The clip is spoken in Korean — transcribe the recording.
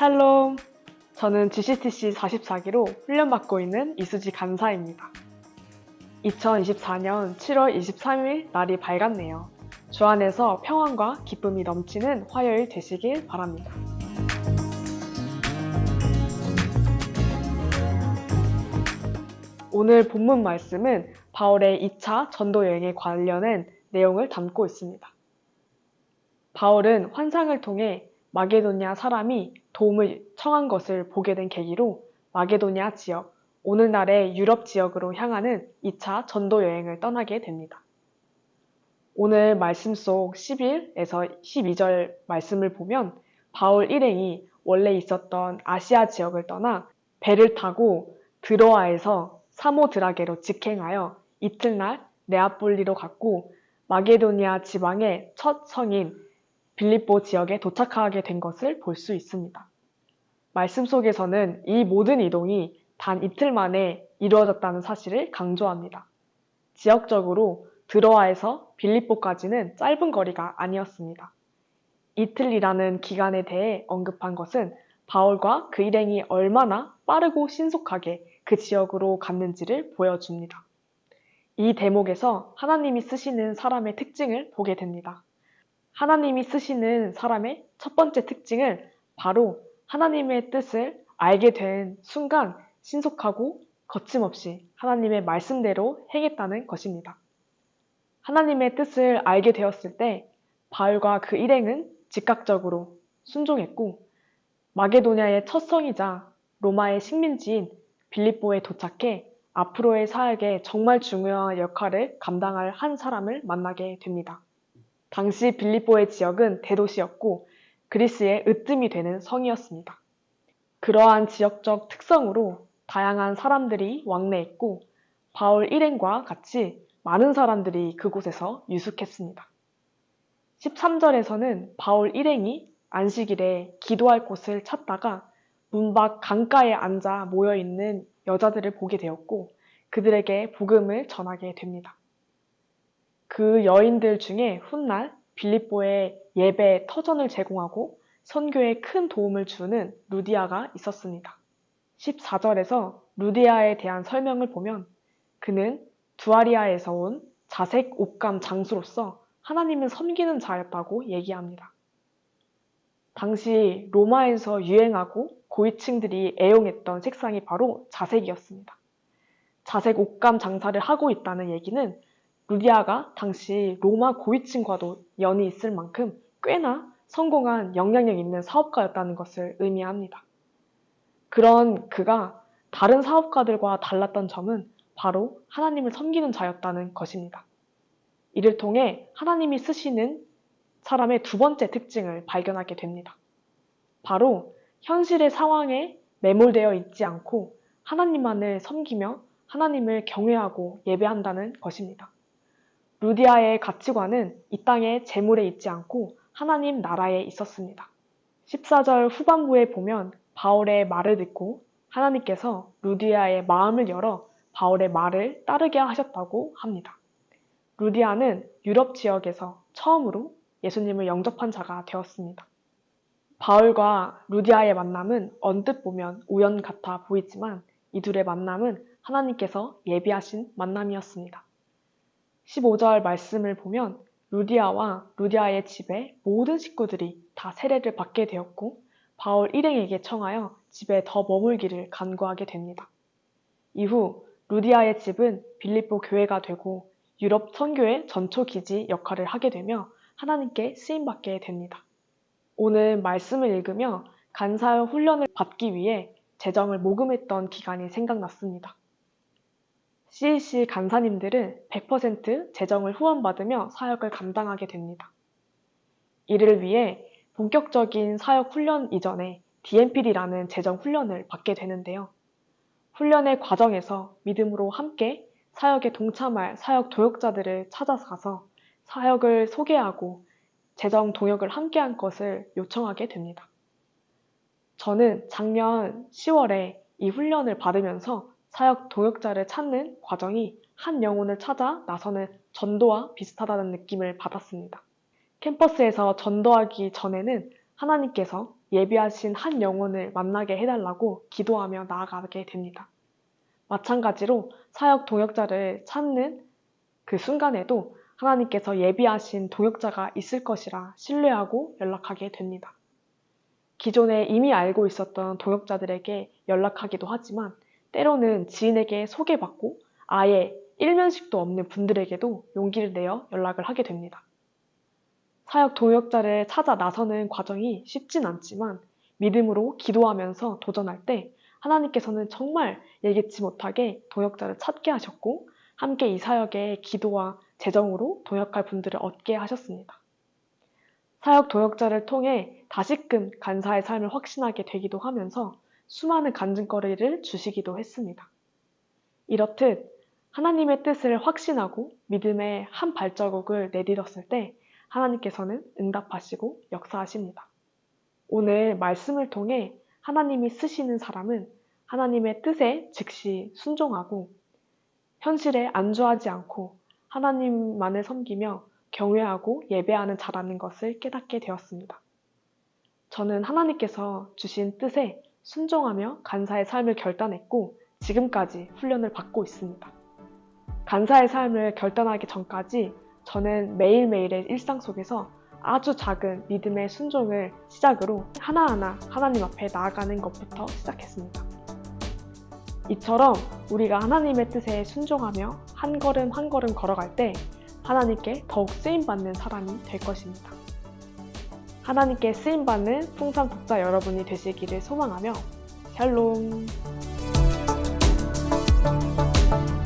샬롬! 저는 GCTC 44기로 훈련받고 있는 이수지 간사입니다. 2024년 7월 23일 날이 밝았네요. 주 안에서 평안과 기쁨이 넘치는 화요일 되시길 바랍니다. 오늘 본문 말씀은 바울의 2차 전도 여행에 관련된 내용을 담고 있습니다. 바울은 환상을 통해 마게도냐 사람이 도움을 청한 것을 보게 된 계기로 마게도냐 지역, 오늘날의 유럽 지역으로 향하는 2차 전도 여행을 떠나게 됩니다. 오늘 말씀 속 11에서 12절 말씀을 보면 바울 일행이 원래 있었던 아시아 지역을 떠나 배를 타고 드로아에서 사모드라게로 직행하여 이튿날 네아폴리로 갔고 마게도냐 지방의 첫 성인 빌립보 지역에 도착하게 된 것을 볼 수 있습니다. 말씀 속에서는 이 모든 이동이 단 이틀 만에 이루어졌다는 사실을 강조합니다. 지역적으로 드로아에서 빌립보까지는 짧은 거리가 아니었습니다. 이틀이라는 기간에 대해 언급한 것은 바울과 그 일행이 얼마나 빠르고 신속하게 그 지역으로 갔는지를 보여줍니다. 이 대목에서 하나님이 쓰시는 사람의 특징을 보게 됩니다. 하나님이 쓰시는 사람의 첫 번째 특징은 바로 하나님의 뜻을 알게 된 순간 신속하고 거침없이 하나님의 말씀대로 행했다는 것입니다. 하나님의 뜻을 알게 되었을 때 바울과 그 일행은 즉각적으로 순종했고 마게도냐의 첫 성이자 로마의 식민지인 빌립보에 도착해 앞으로의 사역에 정말 중요한 역할을 감당할 한 사람을 만나게 됩니다. 당시 빌립보의 지역은 대도시였고 그리스의 으뜸이 되는 성이었습니다. 그러한 지역적 특성으로 다양한 사람들이 왕래했고 바울 일행과 같이 많은 사람들이 그곳에서 유숙했습니다. 13절에서는 바울 일행이 안식일에 기도할 곳을 찾다가 문 밖 강가에 앉아 모여있는 여자들을 보게 되었고 그들에게 복음을 전하게 됩니다. 그 여인들 중에 훗날 빌립보에 예배 터전을 제공하고 선교에 큰 도움을 주는 루디아가 있었습니다. 14절에서 루디아에 대한 설명을 보면 그는 두아리아에서 온 자색 옥감 장수로서 하나님을 섬기는 자였다고 얘기합니다. 당시 로마에서 유행하고 고위층들이 애용했던 색상이 바로 자색이었습니다. 자색 옥감 장사를 하고 있다는 얘기는 루디아가 당시 로마 고위층과도 연이 있을 만큼 꽤나 성공한 영향력 있는 사업가였다는 것을 의미합니다. 그런 그가 다른 사업가들과 달랐던 점은 바로 하나님을 섬기는 자였다는 것입니다. 이를 통해 하나님이 쓰시는 사람의 두 번째 특징을 발견하게 됩니다. 바로 현실의 상황에 매몰되어 있지 않고 하나님만을 섬기며 하나님을 경외하고 예배한다는 것입니다. 루디아의 가치관은 이 땅의 재물에 있지 않고 하나님 나라에 있었습니다. 14절 후반부에 보면 바울의 말을 듣고 하나님께서 루디아의 마음을 열어 바울의 말을 따르게 하셨다고 합니다. 루디아는 유럽 지역에서 처음으로 예수님을 영접한 자가 되었습니다. 바울과 루디아의 만남은 언뜻 보면 우연 같아 보이지만 이 둘의 만남은 하나님께서 예비하신 만남이었습니다. 15절 말씀을 보면 루디아와 루디아의 집에 모든 식구들이 다 세례를 받게 되었고 바울 일행에게 청하여 집에 더 머물기를 간구하게 됩니다. 이후 루디아의 집은 빌립보 교회가 되고 유럽 선교의 전초 기지 역할을 하게 되며 하나님께 쓰임받게 됩니다. 오늘 말씀을 읽으며 간사 훈련을 받기 위해 재정을 모금했던 기간이 생각났습니다. CAC 간사님들은 100% 재정을 후원받으며 사역을 감당하게 됩니다. 이를 위해 본격적인 사역 훈련 이전에 DMPD라는 재정 훈련을 받게 되는데요. 훈련의 과정에서 믿음으로 함께 사역에 동참할 사역 동역자들을 찾아가서 사역을 소개하고 재정 동역을 함께한 것을 요청하게 됩니다. 저는 작년 10월에 이 훈련을 받으면서 사역 동역자를 찾는 과정이 한 영혼을 찾아 나서는 전도와 비슷하다는 느낌을 받았습니다. 캠퍼스에서 전도하기 전에는 하나님께서 예비하신 한 영혼을 만나게 해달라고 기도하며 나아가게 됩니다. 마찬가지로 사역 동역자를 찾는 그 순간에도 하나님께서 예비하신 동역자가 있을 것이라 신뢰하고 연락하게 됩니다. 기존에 이미 알고 있었던 동역자들에게 연락하기도 하지만 때로는 지인에게 소개받고 아예 일면식도 없는 분들에게도 용기를 내어 연락을 하게 됩니다. 사역 동역자를 찾아 나서는 과정이 쉽진 않지만 믿음으로 기도하면서 도전할 때 하나님께서는 정말 예기치 못하게 동역자를 찾게 하셨고 함께 이 사역에 기도와 재정으로 동역할 분들을 얻게 하셨습니다. 사역 동역자를 통해 다시금 간사의 삶을 확신하게 되기도 하면서 수많은 간증거리를 주시기도 했습니다. 이렇듯 하나님의 뜻을 확신하고 믿음의 한 발자국을 내딛었을 때 하나님께서는 응답하시고 역사하십니다. 오늘 말씀을 통해 하나님이 쓰시는 사람은 하나님의 뜻에 즉시 순종하고 현실에 안주하지 않고 하나님만을 섬기며 경외하고 예배하는 자라는 것을 깨닫게 되었습니다. 저는 하나님께서 주신 뜻에 순종하며 간사의 삶을 결단했고 지금까지 훈련을 받고 있습니다. 간사의 삶을 결단하기 전까지 저는 매일매일의 일상 속에서 아주 작은 믿음의 순종을 시작으로 하나하나 하나님 앞에 나아가는 것부터 시작했습니다. 이처럼 우리가 하나님의 뜻에 순종하며 한 걸음 한 걸음 걸어갈 때 하나님께 더욱 쓰임받는 사람이 될 것입니다. 하나님께 쓰임받는 풍산 독자 여러분이 되시기를 소망하며 샬롬!